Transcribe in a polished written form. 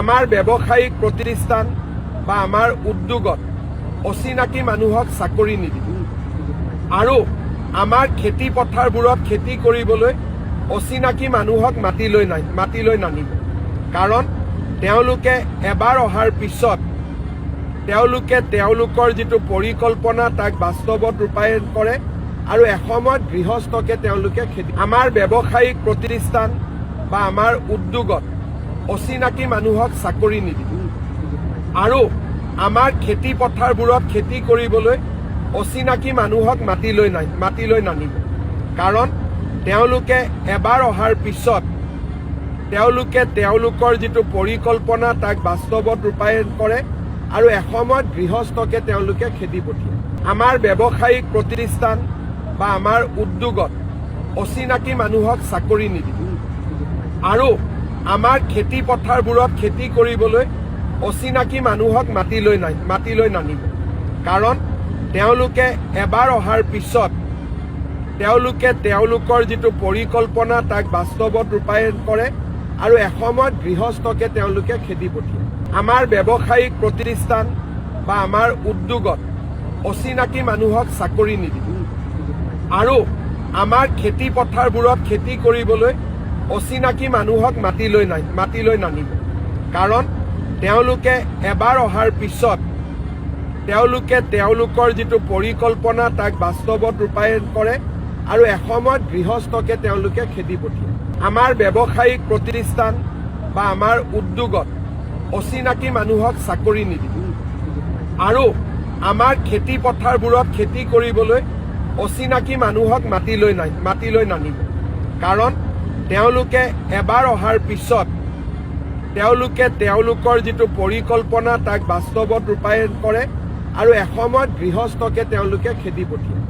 আমাৰ ব্যৱসায়িক প্ৰতিষ্ঠান বা আমাৰ উদ্যোগত অচিনাকি মানুহক চাকৰি নিদিব আৰু আমাৰ খেতি পথাৰবোৰত খেতি কৰিবলৈ অচিনাকি মানুহক মাতিলৈ নানিব। কাৰণ তেওঁলোকে এবাৰ অহাৰ পিছত তেওঁলোকে তেওঁলোকৰ যিটো পৰিকল্পনা তাক বাস্তৱত ৰূপায়ণ কৰে আৰু এসময়ত গৃহস্থকে তেওঁলোকে খেতি আমাৰ ব্যৱসায়িক প্ৰতিষ্ঠান বা আমাৰ উদ্যোগত অচিনাকি মানুহক চাকৰি নিদিব আৰু আমাৰ খেতি পথাৰবোৰত খেতি কৰিবলৈ অচিনাকি মানুহক মাতিলৈ নানিব। কাৰণ তেওঁলোকে এবাৰ অহাৰ পিছত তেওঁলোকে তেওঁলোকৰ যিটো পৰিকল্পনা তাক বাস্তৱত ৰূপায়ণ কৰে আৰু এসময়ত গৃহস্থকে তেওঁলোকে খেদি পঠিয়ায়। আমাৰ ব্যৱসায়িক প্ৰতিষ্ঠান বা আমাৰ উদ্যোগত অচিনাকি মানুহক চাকৰি নিদিব আৰু আমাৰ খেতি পথাৰবোৰত খেতি কৰিবলৈ অচিনাকি মানুহক মাতিলৈ নানিব। কাৰণ তেওঁলোকে এবাৰ অহাৰ পিছত তেওঁলোকে তেওঁলোকৰ যিটো পৰিকল্পনা তাক বাস্তৱত ৰূপায়ণ কৰে আৰু এসময়ত গৃহস্থকে তেওঁলোকে খেদি পঠিয়ায়। আমাৰ ব্যৱসায়িক প্ৰতিষ্ঠান বা আমাৰ উদ্যোগত অচিনাকি মানুহক চাকৰি নিদিব আৰু আমাৰ খেতি পথাৰবোৰত খেতি কৰিবলৈ অচিনাকি মানুহক মাতিলৈ নানিব। কাৰণ তেওঁলোকে এবাৰ অহাৰ পিছত তেওঁলোকে তেওঁলোকৰ যিটো পৰিকল্পনা তাক বাস্তৱত ৰূপায়ণ কৰে আৰু এসময়ত গৃহস্থকে তেওঁলোকে খেদি পঠিয়ায়। আমাৰ ব্যৱসায়িক প্ৰতিষ্ঠান বা আমাৰ উদ্যোগত অচিনাকি মানুহক চাকৰি নিদিব আৰু আমাৰ খেতি পথাৰবোৰত খেতি কৰিবলৈ অচিনাকি মানুহক মাতিলৈ নানিব। কাৰণ তেওঁলোকে এবাৰ অহাৰ পিছত তেওঁলোকে তেওঁলোকৰ যিটো পৰিকল্পনা তাক বাস্তৱত ৰূপায়ণ কৰে আৰু এসময়ত গৃহস্থকে তেওঁলোকে খেদি পঠিয়ায়।